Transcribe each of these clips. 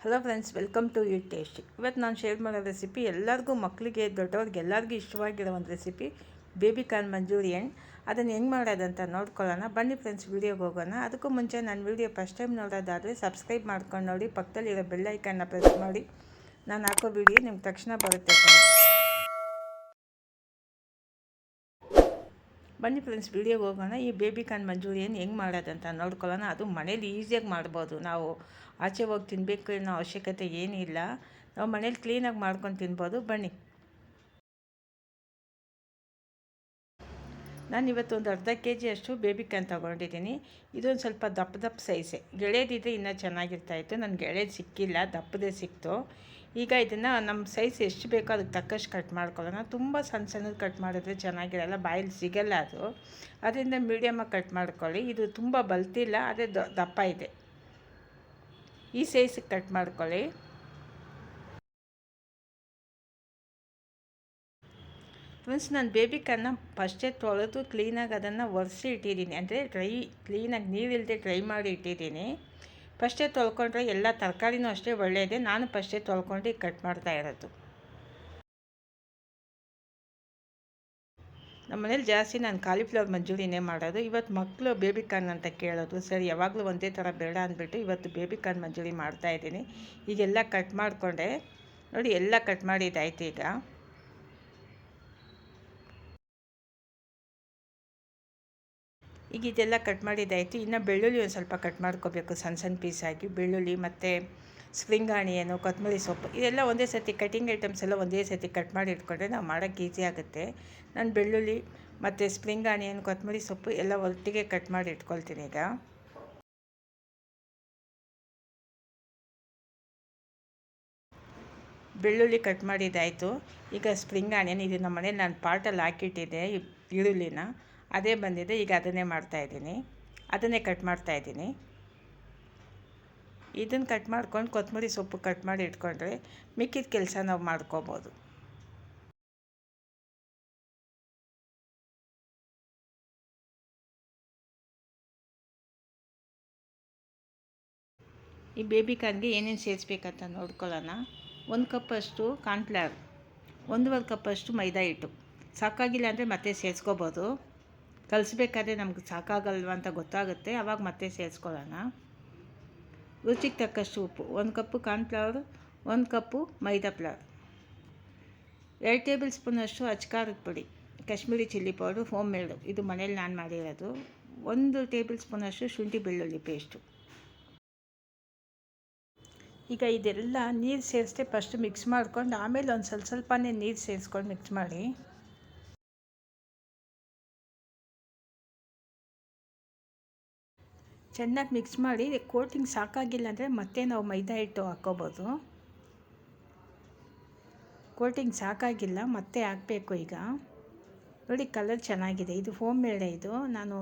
Hello friends, welcome to eat tasty. ಇವತ್ತು ನಾನು share ಮಾಡೋ ರೆಸಿಪಿ ಎಲ್ಲರಿಗೂ, ಮಕ್ಕಳಿಗೆ ದೊಡ್ಡವ್ರಿಗೆ ಎಲ್ಲರಿಗೂ ಇಷ್ಟವಾಗಿರೋ ಒಂದು ರೆಸಿಪಿ, ಬೇಬಿ ಕಾರ್ನ್ ಮಂಚೂರಿಯನ್. ಅದನ್ನು ಹೆಂಗೆ ಮಾಡೋದಂತ ನೋಡ್ಕೊಳ್ಳೋಣ ಬನ್ನಿ ಫ್ರೆಂಡ್ಸ್, ವೀಡಿಯೋಗೆ ಹೋಗೋಣ. ಅದಕ್ಕೂ ಮುಂಚೆ ನನ್ನ ವೀಡಿಯೋ ಫಸ್ಟ್ ಟೈಮ್ ನೋಡೋದಾದರೆ ಸಬ್ಸ್ಕ್ರೈಬ್ ಮಾಡ್ಕೊಂಡು ನೋಡಿ, ಪಕ್ಕದಲ್ಲಿರೋ ಬೆಲ್ ಐಕನ್ನ ಪ್ರೆಸ್ ಮಾಡಿ. ನಾನು ಹಾಕೋ ವೀಡಿಯೋ ನಿಮ್ಗೆ ತಕ್ಷಣ ಬರುತ್ತೆ ಫ್ರೆಂಡ್ಸ್. ಬನ್ನಿ ಫ್ರೆಂಡ್ಸ್, ವೀಡಿಯೋಗೆ ಹೋಗೋಣ. ಈ ಬೇಬಿ ಕಾರ್ನ್ ಮಂಚೂರಿಯನ್ ಹೆಂಗೆ ಮಾಡೋದಂತ ನೋಡ್ಕೊಳ್ಳೋಣ. ಅದು ಮನೇಲಿ ಈಸಿಯಾಗಿ ಮಾಡ್ಬೋದು. ನಾವು ಆಚೆ ಹೋಗಿ ತಿನ್ನಬೇಕು ಅನ್ನೋ ಅವಶ್ಯಕತೆ ಏನಿಲ್ಲ. ನಾವು ಮನೇಲಿ ಕ್ಲೀನಾಗಿ ಮಾಡ್ಕೊಂಡು ತಿನ್ಬೋದು. ಬನ್ನಿ. ನಾನು ಇವತ್ತೊಂದು ಅರ್ಧ kg ಅಷ್ಟು ಬೇಬಿ ಕಾರ್ನ್ ತೊಗೊಂಡಿದ್ದೀನಿ. ಇದೊಂದು ಸ್ವಲ್ಪ ದಪ್ಪ ಸೈಜೆ. ಗೆಳೆಯದಿದ್ದರೆ ಇನ್ನೂ ಚೆನ್ನಾಗಿರ್ತಾಯಿತ್ತು. ನನಗೆ ಗೆಳೆಯದು ಸಿಕ್ಕಿಲ್ಲ, ದಪ್ಪದೇ ಸಿಕ್ತು. ಈಗ ಇದನ್ನು ನಮ್ಮ ಸೈಜ್ ಎಷ್ಟು ಬೇಕೋ ಅದಕ್ಕೆ ತಕ್ಕಷ್ಟು ಕಟ್ ಮಾಡ್ಕೊಳ್ಳೋಣ. ತುಂಬ ಸಣ್ಣದು ಕಟ್ ಮಾಡಿದ್ರೆ ಚೆನ್ನಾಗಿರಲ್ಲ, ಬಾಯಲ್ಲಿ ಸಿಗಲ್ಲ ಅದು. ಅದರಿಂದ ಮೀಡಿಯಮಾಗಿ ಕಟ್ ಮಾಡ್ಕೊಳ್ಳಿ. ಇದು ತುಂಬ ಬಲ್ತಿಲ್ಲ, ಅದೇ ದಪ್ಪ ಇದೆ. ಈ ಸೈಜಿಗೆ ಕಟ್ ಮಾಡ್ಕೊಳ್ಳಿ. ಫ್ರೆಂಡ್ಸ್, ನಾನು ಬೇಬಿ ಕಾರ್ನ ಫಸ್ಟೇ ತೊಳೆದು ಕ್ಲೀನಾಗಿ ಅದನ್ನು ಒರೆಸಿ ಇಟ್ಟಿದ್ದೀನಿ. ಅಂದರೆ ಕ್ಲೀನಾಗಿ ನೀರಿಲ್ಲದೆ ಡ್ರೈ ಮಾಡಿ ಇಟ್ಟಿದ್ದೀನಿ. ಫಸ್ಟೇ ತೊಳ್ಕೊಂಡ್ರೆ ಎಲ್ಲ ತರಕಾರಿನೂ ಅಷ್ಟೇ ಒಳ್ಳೆಯದೇ. ನಾನು ಫಸ್ಟೇ ತೊಳ್ಕೊಂಡು ಕಟ್ ಮಾಡ್ತಾ ಇರೋದು. ನಮ್ಮ ಮನೇಲಿ ಜಾಸ್ತಿ ನಾನು ಕಾಲಿಫ್ಲವರ್ ಮಂಚೂರಿಯನ್ನೇ ಮಾಡೋದು. ಇವತ್ತು ಮಕ್ಕಳು ಬೇಬಿ ಕಾರ್ನ್ ಅಂತ ಕೇಳೋದು. ಸರಿ, ಯಾವಾಗಲೂ ಒಂದೇ ಥರ ಬೇಡ ಅಂದ್ಬಿಟ್ಟು ಇವತ್ತು ಬೇಬಿ ಕಾರ್ನ್ ಮಂಚೂರಿ ಮಾಡ್ತಾಯಿದ್ದೀನಿ. ಈಗೆಲ್ಲ ಕಟ್ ಮಾಡಿಕೊಂಡೆ ನೋಡಿ, ಎಲ್ಲ ಕಟ್ ಮಾಡಿದ್ದಾಯ್ತು. ಈಗ ಇದೆಲ್ಲ ಕಟ್ ಮಾಡಿದ್ದಾಯಿತು. ಇನ್ನು ಬೆಳ್ಳುಳ್ಳಿ ಒಂದು ಸ್ವಲ್ಪ ಕಟ್ ಮಾಡ್ಕೋಬೇಕು, ಸಣ್ಣ ಪೀಸಾಗಿ. ಬೆಳ್ಳುಳ್ಳಿ ಮತ್ತು ಸ್ಪ್ರಿಂಗ್ ಆನಿಯನು, ಕೊತ್ತಂಬರಿ ಸೊಪ್ಪು, ಇದೆಲ್ಲ ಒಂದೇ ಸರ್ತಿ ಕಟಿಂಗ್ ಐಟಮ್ಸ್ ಎಲ್ಲ ಒಂದೇ ಸರ್ತಿ ಕಟ್ ಮಾಡಿ ಇಟ್ಕೊಂಡ್ರೆ ನಾವು ಮಾಡೋಕ್ಕೆ ಈಸಿ ಆಗುತ್ತೆ. ನಾನು ಬೆಳ್ಳುಳ್ಳಿ ಮತ್ತು ಸ್ಪ್ರಿಂಗ್ ಆನಿಯನ್, ಕೊತ್ತಂಬರಿ ಸೊಪ್ಪು ಎಲ್ಲ ಒಟ್ಟಿಗೆ ಕಟ್ ಮಾಡಿ ಇಟ್ಕೊಳ್ತೀನಿ. ಈಗ ಬೆಳ್ಳುಳ್ಳಿ ಕಟ್ ಮಾಡಿದ್ದಾಯಿತು. ಈಗ ಸ್ಪ್ರಿಂಗ್ ಆನಿಯನ್, ಇದು ನಮ್ಮ ಮನೇಲಿ ನಾನು ಪಾಟಲ್ಲಿ ಹಾಕಿಟ್ಟಿದ್ದೆ ಈರುಳ್ಳಿನ, ಅದೇ ಬಂದಿದೆ. ಈಗ ಅದನ್ನೇ ಮಾಡ್ತಾಯಿದ್ದೀನಿ, ಅದನ್ನೇ ಕಟ್ ಮಾಡ್ತಾಯಿದ್ದೀನಿ. ಇದನ್ನು ಕಟ್ ಮಾಡ್ಕೊಂಡು ಕೊತ್ತಂಬರಿ ಸೊಪ್ಪು ಕಟ್ ಮಾಡಿ ಇಟ್ಕೊಂಡ್ರೆ ಮಿಕ್ಕಿದ ಕೆಲಸ ನಾವು ಮಾಡ್ಕೋಬೋದು. ಈ ಬೇಬಿ ಕಾರ್ನ್ಗೆ ಏನೇನು ಸೇರಿಸ್ಬೇಕಂತ ನೋಡ್ಕೊಳ್ಳೋಣ. 1 ಕಪ್ಪಷ್ಟು ಕಾರ್ನ್ಫ್ಲವರ್, 1.5 ಕಪ್ಪಷ್ಟು ಮೈದಾ ಹಿಟ್ಟು. ಸಾಕಾಗಿಲ್ಲ ಅಂದರೆ ಮತ್ತೆ ಸೇರಿಸ್ಕೋಬೋದು. ಕಲಿಸ್ಬೇಕಾದ್ರೆ ನಮ್ಗೆ ಸಾಕಾಗಲ್ವ ಅಂತ ಗೊತ್ತಾಗುತ್ತೆ, ಆವಾಗ ಮತ್ತೆ ಸೇರಿಸ್ಕೊಳ್ಳೋಣ. ರುಚಿಗೆ ತಕ್ಕಷ್ಟು ಉಪ್ಪು, 1 ಕಪ್ಪು ಕಾರ್ನ್ಫ್ಲವರ್, 1 ಕಪ್ಪು ಮೈದಾ ಫ್ಲವರ್, 2 ಟೇಬಲ್ ಸ್ಪೂನಷ್ಟು ಅಚ್ಕಾರದ ಪುಡಿ, ಕಾಶ್ಮೀರಿ ಚಿಲ್ಲಿ ಪೌಡ್ರು, ಹೋಮ್ ಮೇಡು, ಇದು ಮನೇಲಿ ನಾನು ಮಾಡಿರೋದು. 1 ಟೇಬಲ್ ಸ್ಪೂನಷ್ಟು ಶುಂಠಿ ಬೆಳ್ಳುಳ್ಳಿ ಪೇಸ್ಟು. ಈಗ ಇದೆಲ್ಲ ನೀರು ಸೇರಿಸ್ದೆ ಫಸ್ಟ್ ಮಿಕ್ಸ್ ಮಾಡ್ಕೊಂಡು ಆಮೇಲೆ ಒಂದು ಸ್ವಲ್ಪನೇ ನೀರು ಸೇರಿಸ್ಕೊಂಡು ಮಿಕ್ಸ್ ಮಾಡಿ. ಚೆನ್ನಾಗಿ ಮಿಕ್ಸ್ ಮಾಡಿ. ಕೋಟಿಂಗ್ ಸಾಕಾಗಿಲ್ಲ ಅಂದರೆ ಮತ್ತೆ ನಾವು ಮೈದಾ ಹಿಟ್ಟು ಹಾಕ್ಕೋಬೋದು. ಕೋಟಿಂಗ್ ಸಾಕಾಗಿಲ್ಲ, ಮತ್ತೆ ಹಾಕಬೇಕು. ಈಗ ನೋಡಿ, ಕಲರ್ ಚೆನ್ನಾಗಿದೆ. ಇದು ಹೋಮ್ ಮೇಡೇ. ಇದು ನಾನು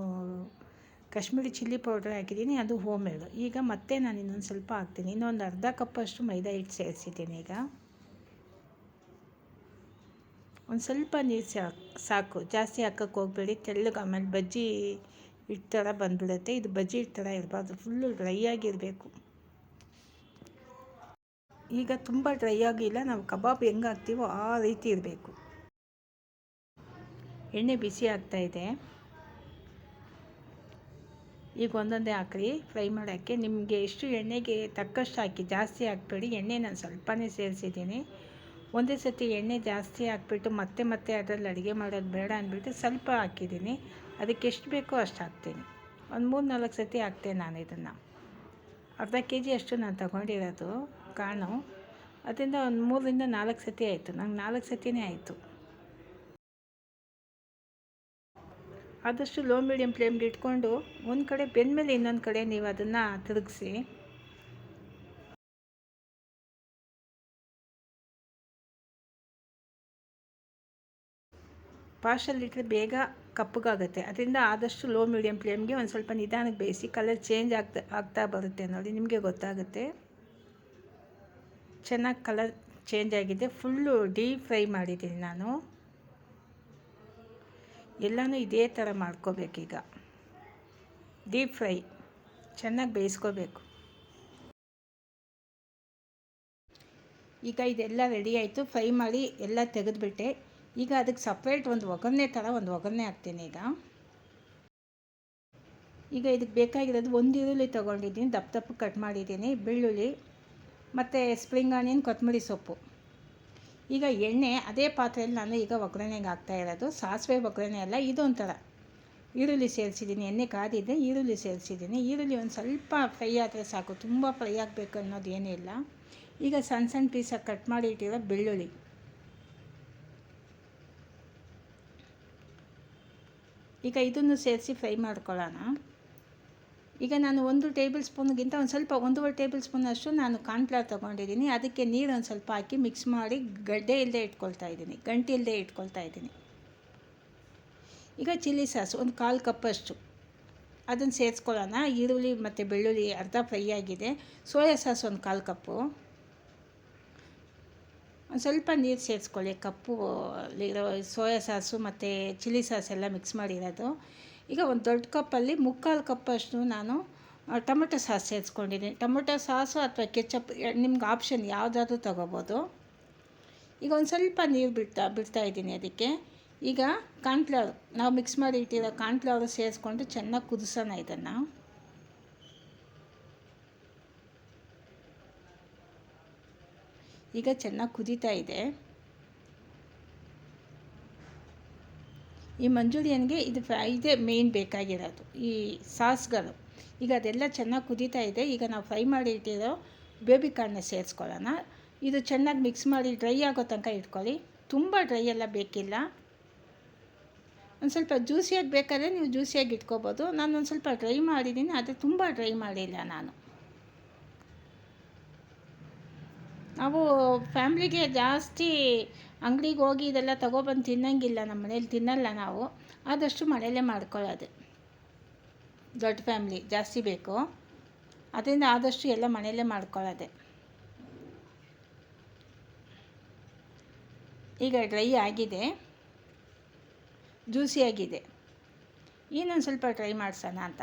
ಕಾಶ್ಮೀರಿ ಚಿಲ್ಲಿ ಪೌಡ್ರ್ ಹಾಕಿದ್ದೀನಿ, ಅದು ಹೋಮ್ ಮೇಡು. ಈಗ ಮತ್ತೆ ನಾನು ಇನ್ನೊಂದು ಸ್ವಲ್ಪ ಹಾಕ್ತೀನಿ. ಇನ್ನೊಂದು ಅರ್ಧ ಕಪ್ಪಷ್ಟು ಮೈದಾ ಹಿಟ್ಟು ಸೇರಿಸಿದ್ದೀನಿ. ಈಗ ಒಂದು ಸ್ವಲ್ಪ ನೀರು ಸಾಕು, ಜಾಸ್ತಿ ಹಾಕೋಕ್ಕೆ ಹೋಗಬೇಡಿ. ತೆಳ್ಳಗೆ ಆಮೇಲೆ ಬಜ್ಜಿ ಹಿಟ್ಟು ಥರ ಬಂದುಬಿಡುತ್ತೆ. ಇದು ಬಜ್ಜಿ ಹಿಟ್ಟು ಥರ ಇರಬಾರ್ದು, ಫುಲ್ಲು ಡ್ರೈ ಆಗಿರಬೇಕು. ಈಗ ತುಂಬ ಡ್ರೈ ಆಗಿಲ್ಲ, ನಾವು ಕಬಾಬ್ ಹೆಂಗೆ ಹಾಕ್ತೀವೋ ಆ ರೀತಿ ಇರಬೇಕು. ಎಣ್ಣೆ ಬಿಸಿ ಆಗ್ತಾಯಿದೆ. ಈಗ ಒಂದೊಂದೇ ಹಾಕ್ರಿ ಫ್ರೈ ಮಾಡೋಕ್ಕೆ. ನಿಮಗೆ ಎಷ್ಟು ಎಣ್ಣೆಗೆ ತಕ್ಕಷ್ಟು ಹಾಕಿ, ಜಾಸ್ತಿ ಹಾಕಬೇಡಿ. ಎಣ್ಣೆ ನಾನು ಸ್ವಲ್ಪನೇ ಸೇರಿಸಿದ್ದೀನಿ. ಒಂದೇ ಸರ್ತಿ ಎಣ್ಣೆ ಜಾಸ್ತಿ ಹಾಕ್ಬಿಟ್ಟು ಮತ್ತೆ ಅದರಲ್ಲಿ ಅಡುಗೆ ಮಾಡೋದು ಬೇಡ ಅಂದ್ಬಿಟ್ಟು ಸ್ವಲ್ಪ ಹಾಕಿದ್ದೀನಿ. ಅದಕ್ಕೆ ಎಷ್ಟು ಬೇಕೋ ಅಷ್ಟು ಹಾಕ್ತೀನಿ. ಒಂದು 3-4 ಸರ್ತಿ ಹಾಕ್ತೇನೆ ನಾನು ಇದನ್ನು. ಅರ್ಧ kg ಅಷ್ಟು ನಾನು ತೊಗೊಂಡಿರೋದು ಕಾಣು. ಅದರಿಂದ ಒಂದು 3-4 ಸರ್ತಿ ಆಯಿತು. ನಂಗೆ 4 ಸರ್ತಿನೇ ಆಯಿತು. ಆದಷ್ಟು ಲೋ ಮೀಡಿಯಮ್ ಫ್ಲೇಮ್ಗೆ ಇಟ್ಕೊಂಡು ಒಂದು ಕಡೆ ಬೆಂದಮೇಲೆ ಇನ್ನೊಂದು ಕಡೆ ನೀವು ಅದನ್ನು ತಿರುಗಿಸಿ. ಪಾರ್ಶಲ್ಲಿಟ್ಟರೆ ಬೇಗ ಕಪ್ಪಗಾಗುತ್ತೆ. ಅದರಿಂದ ಆದಷ್ಟು ಲೋ ಮೀಡಿಯಮ್ ಫ್ಲೇಮ್ಗೆ ಒಂದು ಸ್ವಲ್ಪ ನಿಧಾನಕ್ಕೆ ಬೇಯಿಸಿ. ಕಲರ್ ಚೇಂಜ್ ಆಗ್ತಾ ಬರುತ್ತೆ ನೋಡಿ, ನಿಮಗೆ ಗೊತ್ತಾಗುತ್ತೆ. ಚೆನ್ನಾಗಿ ಕಲರ್ ಚೇಂಜ್ ಆಗಿದೆ. ಫುಲ್ಲು ಡೀಪ್ ಫ್ರೈ ಮಾಡಿದ್ದೀನಿ ನಾನು. ಎಲ್ಲನೂ ಇದೇ ಥರ ಮಾಡ್ಕೋಬೇಕೀಗ. ಡೀಪ್ ಫ್ರೈ ಚೆನ್ನಾಗಿ ಬೇಯಿಸ್ಕೋಬೇಕು. ಈಗ ಇದೆಲ್ಲ ರೆಡಿ ಆಯಿತು. ಫ್ರೈ ಮಾಡಿ ಎಲ್ಲ ತೆಗೆದುಬಿಟ್ಟೆ. ಈಗ ಅದಕ್ಕೆ ಸಪ್ರೇಟ್ ಒಂದು ಒಗ್ಗರಣೆ ಥರ ಒಂದು ಒಗ್ಗರಣೆ ಹಾಕ್ತೀನಿ. ಈಗ ಇದಕ್ಕೆ ಬೇಕಾಗಿರೋದು ಒಂದು ಈರುಳ್ಳಿ ತೊಗೊಂಡಿದ್ದೀನಿ, ದಪ್ಪ ದಪ್ಪ ಕಟ್ ಮಾಡಿದ್ದೀನಿ, ಬೆಳ್ಳುಳ್ಳಿ ಮತ್ತು ಸ್ಪ್ರಿಂಗ್ ಆನಿಯನ್, ಕೊತ್ತಂಬರಿ ಸೊಪ್ಪು. ಈಗ ಎಣ್ಣೆ ಅದೇ ಪಾತ್ರೆಯಲ್ಲಿ ನಾನು ಈಗ ಒಗ್ಗರಣೆಗೆ ಹಾಕ್ತಾಯಿರೋದು. ಸಾಸಿವೆ ಒಗ್ಗರಣೆ ಅಲ್ಲ, ಇದೊಂಥರ ಈರುಳ್ಳಿ ಸೇರಿಸಿದ್ದೀನಿ. ಎಣ್ಣೆ ಕಾದಿದ್ದೆ, ಈರುಳ್ಳಿ ಸೇರಿಸಿದ್ದೀನಿ. ಈರುಳ್ಳಿ ಒಂದು ಸ್ವಲ್ಪ ಫ್ರೈ ಆದರೆ ಸಾಕು, ತುಂಬ ಫ್ರೈ ಆಗಬೇಕು ಅನ್ನೋದು ಏನಿಲ್ಲ. ಈಗ ಸಣ್ಣ ಸಣ್ಣ ಪೀಸಾಗಿ ಕಟ್ ಮಾಡಿ ಇಟ್ಟಿರೋ ಬೆಳ್ಳುಳ್ಳಿ, ಈಗ ಇದನ್ನು ಸೇರಿಸಿ ಫ್ರೈ ಮಾಡ್ಕೊಳ್ಳೋಣ. ಈಗ ನಾನು 1 ಟೇಬಲ್ ಸ್ಪೂನ್ಗಿಂತ ಒಂದು ಸ್ವಲ್ಪ 1.5 ಟೇಬಲ್ ಸ್ಪೂನಷ್ಟು ನಾನು ಕಾರ್ನ್ಫ್ಲವರ್ ತೊಗೊಂಡಿದ್ದೀನಿ. ಅದಕ್ಕೆ ನೀರು ಒಂದು ಸ್ವಲ್ಪ ಹಾಕಿ ಮಿಕ್ಸ್ ಮಾಡಿ ಗಂಟೆ ಇಲ್ಲದೆ ಇಟ್ಕೊಳ್ತಾ ಇದ್ದೀನಿ. ಈಗ ಚಿಲ್ಲಿ ಸಾಸ್ ಒಂದು 1/4 ಕಪ್ಪಷ್ಟು ಅದನ್ನು ಸೇರಿಸ್ಕೊಳ್ಳೋಣ. ಈರುಳ್ಳಿ ಮತ್ತು ಬೆಳ್ಳುಳ್ಳಿ ಅರ್ಧ ಫ್ರೈ ಆಗಿದೆ. ಸೋಯಾ ಸಾಸ್ ಒಂದು 1/4 ಕಪ್ಪು. ಒಂದು ಸ್ವಲ್ಪ ನೀರು ಸೇರಿಸ್ಕೊಳ್ಳಿ. ಕಪ್ಪಲ್ಲಿರೋ ಸೋಯಾ ಸಾಸು ಮತ್ತು ಚಿಲ್ಲಿ ಸಾಸ್ ಎಲ್ಲ ಮಿಕ್ಸ್ ಮಾಡಿರೋದು. ಈಗ ಒಂದು ದೊಡ್ಡ ಕಪ್ಪಲ್ಲಿ 3/4 ಕಪ್ಪಷ್ಟು ನಾನು ಟೊಮೆಟೊ ಸಾಸ್ ಸೇರಿಸ್ಕೊಂಡಿದ್ದೀನಿ. ಟೊಮೆಟೊ ಸಾಸು ಅಥವಾ ಕೆಚಪ್ ನಿಮ್ಗೆ ಆಪ್ಷನ್ ಯಾವುದಾದ್ರೂ ತೊಗೋಬೋದು. ಈಗ ಒಂದು ಸ್ವಲ್ಪ ನೀರು ಬಿಡ್ತಾ ಇದ್ದೀನಿ ಅದಕ್ಕೆ. ಈಗ ಕಾರ್ನ್ಫ್ಲವರ್ ನಾವು ಮಿಕ್ಸ್ ಮಾಡಿ ಇಟ್ಟಿರೋ ಕಾರ್ನ್ಫ್ಲವರು ಸೇರಿಸ್ಕೊಂಡು ಚೆನ್ನಾಗಿ ಕುದಿಸೋಣ ಇದನ್ನು. ಈಗ ಚೆನ್ನಾಗಿ ಕುದೀತಾ ಇದೆ. ಈ ಮಂಚೂರಿಯನ್ಗೆ ಇದೇ ಮೇಯ್ನ್ ಬೇಕಾಗಿರೋದು, ಈ ಸಾಸ್ಗಳು. ಈಗ ಅದೆಲ್ಲ ಚೆನ್ನಾಗಿ ಕುದೀತಾ ಇದೆ. ಈಗ ನಾವು ಫ್ರೈ ಮಾಡಿ ಇಟ್ಟಿರೋ ಬೇಬಿ ಕಾರ್ನ್ನ ಸೇರಿಸ್ಕೊಳ್ಳೋಣ. ಇದು ಚೆನ್ನಾಗಿ ಮಿಕ್ಸ್ ಮಾಡಿ ಡ್ರೈ ಆಗೋ ತನಕ ಇಟ್ಕೊಳ್ಳಿ. ತುಂಬ ಡ್ರೈ ಎಲ್ಲ ಬೇಕಿಲ್ಲ. ಒಂದು ಸ್ವಲ್ಪ ಜ್ಯೂಸಿಯಾಗಿ ಬೇಕಾದರೆ ನೀವು ಜ್ಯೂಸಿಯಾಗಿ ಇಟ್ಕೋಬೋದು. ನಾನು ಒಂದು ಸ್ವಲ್ಪ ಡ್ರೈ ಮಾಡಿದ್ದೀನಿ, ಆದರೆ ತುಂಬ ಡ್ರೈ ಮಾಡಿಲ್ಲ ನಾನು. ನಾವು ಫ್ಯಾಮ್ಲಿಗೆ ಜಾಸ್ತಿ ಅಂಗಡಿಗೆ ಹೋಗಿ ಇದೆಲ್ಲ ತೊಗೊಬಂದು ತಿನ್ನೋಂಗಿಲ್ಲ. ನಮ್ಮ ಮನೇಲಿ ತಿನ್ನಲ್ಲ ನಾವು. ಆದಷ್ಟು ಮನೆಯಲ್ಲೇ ಮಾಡ್ಕೊಳ್ಳೋದು. ದೊಡ್ಡ ಫ್ಯಾಮ್ಲಿ ಜಾಸ್ತಿ ಬೇಕು, ಅದರಿಂದ ಆದಷ್ಟು ಎಲ್ಲ ಮನೆಯಲ್ಲೇ ಮಾಡ್ಕೊಳ್ಳೋದೆ. ಈಗ ಡ್ರೈ ಆಗಿದೆ, ಜ್ಯೂಸಿಯಾಗಿದೆ. ಇನ್ನೊಂದು ಸ್ವಲ್ಪ ಡ್ರೈ ಮಾಡಿಸೋಣ ಅಂತ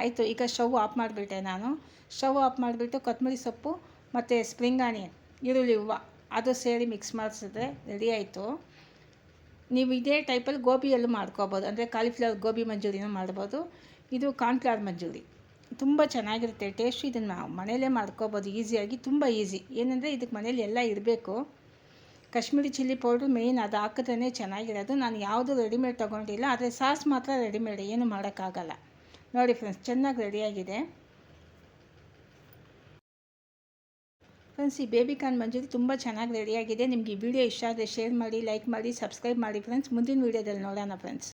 ಆಯಿತು. ಈಗ ಸ್ಟವ್ ಆಫ್ ಮಾಡಿಬಿಟ್ಟೆ ನಾನು. ಸ್ಟವ್ ಆಫ್ ಮಾಡಿಬಿಟ್ಟು ಕೊತ್ತಂಬರಿ ಸೊಪ್ಪು ಮತ್ತು ಸ್ಪ್ರಿಂಗ್ ಆನಿಯನ್, ಈರುಳ್ಳಿ ಹೂವು ಅದು ಸೇರಿ ಮಿಕ್ಸ್ ಮಾಡಿಸಿದ್ರೆ ರೆಡಿ ಆಯಿತು. ನೀವು ಇದೇ ಟೈಪಲ್ಲಿ ಗೋಬಿಯಲ್ಲೂ ಮಾಡ್ಕೋಬೋದು, ಅಂದರೆ ಕಾಲಿಫ್ಲವರ್ ಗೋಬಿ ಮಂಚೂರಿನೂ ಮಾಡ್ಬೋದು. ಇದು ಕಾರ್ನ್ಫ್ಲವರ್ ಮಂಚೂರಿ ತುಂಬ ಚೆನ್ನಾಗಿರುತ್ತೆ ಟೇಸ್ಟ್. ಇದನ್ನು ಮನೆಯಲ್ಲೇ ಮಾಡ್ಕೋಬೋದು ಈಸಿಯಾಗಿ, ತುಂಬ ಈಸಿ. ಏನಂದರೆ ಇದಕ್ಕೆ ಮನೇಲಿ ಎಲ್ಲ ಇರಬೇಕು. ಕಾಶ್ಮೀರಿ ಚಿಲ್ಲಿ ಪೌಡ್ರು ಮೇಯ್ನ್, ಅದು ಹಾಕಿದ್ರೇ ಚೆನ್ನಾಗಿರೋದು. ನಾನು ಯಾವುದು ರೆಡಿಮೇಡ್ ತೊಗೊಂಡಿಲ್ಲ, ಆದರೆ ಸಾಸ್ ಮಾತ್ರ ರೆಡಿಮೇಡ್, ಏನು ಮಾಡೋಕ್ಕಾಗಲ್ಲ. ನೋಡಿ ಫ್ರೆಂಡ್ಸ್, ಚೆನ್ನಾಗಿ ರೆಡಿಯಾಗಿದೆ. ಫ್ರೆಂಡ್ಸ್, ಈ ಬೇಬಿ ಕಾರ್ನ್ ಮಂಚೂರಿ ತುಂಬ ಚೆನ್ನಾಗಿ ರೆಡಿಯಾಗಿದೆ. ನಿಮಗೆ ಈ ವಿಡಿಯೋ ಇಷ್ಟ ಆದರೆ ಶೇರ್ ಮಾಡಿ, ಲೈಕ್ ಮಾಡಿ, ಸಬ್ಸ್ಕ್ರೈಬ್ ಮಾಡಿ ಫ್ರೆಂಡ್ಸ್. ಮುಂದಿನ ವೀಡಿಯೋದಲ್ಲಿ ನೋಡೋಣ ಫ್ರೆಂಡ್ಸ್.